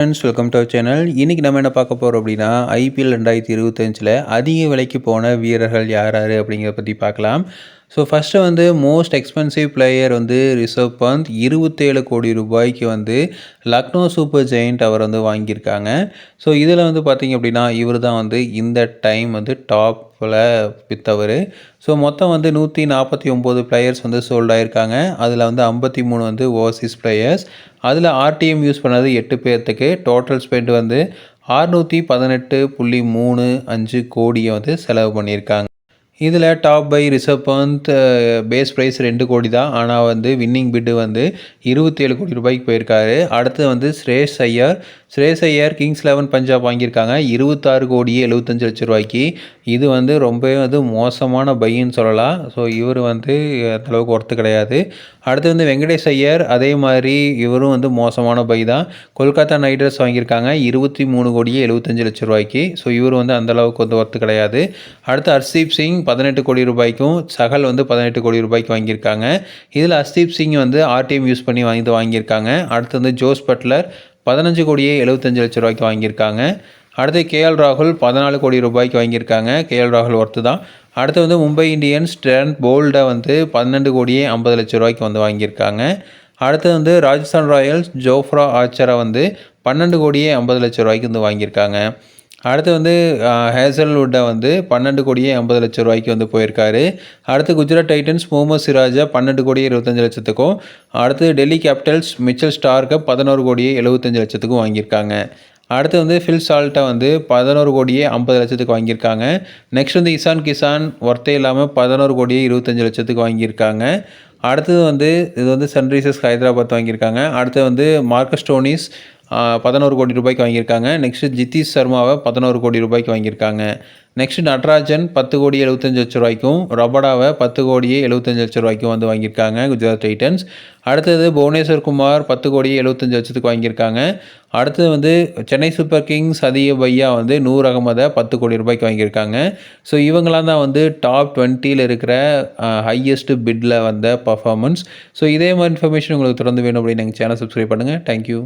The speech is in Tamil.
Friends welcome to our channel. இன்றைக்கி நம்ம என்ன பார்க்க போகிறோம் அப்படின்னா, ஐபிஎல் 2025ல் அதிக விலைக்கு போன வீரர்கள் யார் யார் அப்படிங்கிறத பற்றி பார்க்கலாம். ஸோ ஃபஸ்ட்டு வந்து மோஸ்ட் எக்ஸ்பென்சிவ் பிளேயர் வந்து ரிஷப் பந்த் 27 கோடி ரூபாய்க்கு வந்து லக்னோ சூப்பர் ஜெயண்ட் அவர் வந்து வாங்கியிருக்காங்க. ஸோ இதில் வந்து பார்த்திங்க அப்படின்னா இவர் தான் வந்து இந்த டைம் வந்து டாப்பில் விற்றவர். ஸோ மொத்தம் வந்து 149 பிளேயர்ஸ் வந்து சோல்ட் ஆகியிருக்காங்க. அதில் வந்து 53 வந்து ஓவர்சீஸ் பிளேயர்ஸ். அதில் ஆர்டிஎம் யூஸ் பண்ணது 8 பேர்த்துக்கு. டோட்டல் ஸ்பெண்ட் வந்து 618.35 கோடியை வந்து செலவு பண்ணியிருக்காங்க. இதில் top buy Rishabh Pant base price 2 கோடி தான். ஆனால் வந்து வின்னிங் பிட்டு வந்து 27 கோடி ரூபாய்க்கு போயிருக்காரு. அடுத்து வந்து ஸ்ரேயஸ் ஐயர் கிங்ஸ் 11 பஞ்சாப் வாங்கியிருக்காங்க 26 கோடியே 75 லட்ச ரூபாய்க்கு. இது வந்து ரொம்பவே வந்து மோசமான பைன்னு சொல்லலாம். ஸோ இவர் வந்து அந்தளவுக்கு ஒர்த்து கிடையாது. அடுத்து வந்து வெங்கடேஷ் ஐயர், அதே மாதிரி இவரும் வந்து மோசமான பை தான். கொல்கத்தா நைட் ரைடர்ஸ் வாங்கியிருக்காங்க 23 கோடியே 75 லட்ச ரூபாய்க்கு. ஸோ இவர் வந்து அந்தளவுக்கு வந்து ஒர்த்து கிடையாது. அடுத்து ஹர்ஷ்தீப் சிங் 18 கோடி ரூபாய்க்கும், சஹல் வந்து 18 கோடி ரூபாய்க்கு வாங்கியிருக்காங்க. இதில் ஹர்ஷ்தீப் சிங் வந்து ஆர்டிஎம் யூஸ் பண்ணி வாங்கியிருக்காங்க. அடுத்து வந்து ஜோஸ் பட்லர் 15 கோடியே 75 லட்ச ரூபாய்க்கு வாங்கியிருக்காங்க. அடுத்து கேஎல் ராகுல் 14 கோடி ரூபாய்க்கு வாங்கியிருக்காங்க. கேஎல் ராகுல் ஒர்த்து தான். அடுத்து வந்து மும்பை இந்தியன்ஸ் ட்ரெண்ட் போல்டை வந்து 12 கோடியே 50 லட்ச ரூபாய்க்கு வந்து வாங்கியிருக்காங்க. அடுத்து வந்து ராஜஸ்தான் ராயல்ஸ் ஜோஃப்ரா ஆர்ச்சரை வந்து 12 கோடியே 50 லட்ச ரூபாய்க்கு வந்து வாங்கியிருக்காங்க. அடுத்து வந்து ஹேசல்வுட்டை வந்து 12 கோடியே 50 லட்ச ரூபாய்க்கு வந்து போயிருக்காரு. அடுத்து குஜராத் டைட்டன்ஸ் முகமது சிராஜை 12 கோடியே 25 லட்சத்துக்கும், அடுத்து டெல்லி கேபிட்டல்ஸ் மிச்சல் ஸ்டார்க்கை 11 கோடியே 75 லட்சத்துக்கும் வாங்கியிருக்காங்க. அடுத்து வந்து ஃபில் சால்ட்டை வந்து 11 கோடியே 50 லட்சத்துக்கு வாங்கியிருக்காங்க. நெக்ஸ்ட் வந்து இசான் கிசான் ஒர்த்தே இல்லாமல் 11 கோடியே 25 லட்சத்துக்கு வாங்கியிருக்காங்க. அடுத்தது வந்து இது வந்து சன்ரைசர்ஸ் ஹைதராபாத் வாங்கியிருக்காங்க. அடுத்து வந்து மார்க்கஸ் ஸ்டோனிஸ் 11 கோடி ரூபாய்க்கு வாங்கியிருக்காங்க. நெக்ஸ்ட்டு ஜித்தீஷ் சர்மாவை 11 கோடி ரூபாய்க்கு வாங்கியிருக்காங்க. நெக்ஸ்ட் நட்ராஜன் 10 கோடியே 75 லட்ச ரூபாய்க்கும், ரபடாவை 10 கோடியே 75 லட்ச ரூபாய்க்கும் வந்து வாங்கியிருக்காங்க குஜராத் டைட்டன்ஸ். அடுத்தது புவனேஸ்வர் குமார் 10 கோடியே 75 லட்சத்துக்கு வாங்கியிருக்காங்க. அடுத்தது வந்து சென்னை சூப்பர் கிங்ஸ் அதிக பையா வந்து நூர் அகமதை 10 கோடி ரூபாய்க்கு வாங்கியிருக்காங்க. ஸோ இவங்களாம் தான் வந்து டாப் 20ல் இருக்கிற ஹையஸ்ட் பிட்டில் வந்த பர்ஃபார்மன்ஸ். ஸோ இதே மாதிரி இன்ஃபர்மேஷன் உங்களுக்கு தொடர்ந்து வேணும் அப்படின்னு எங்கள் சேனல் சப்ஸ்கிரைப் பண்ணுங்கள். தேங்க்யூ.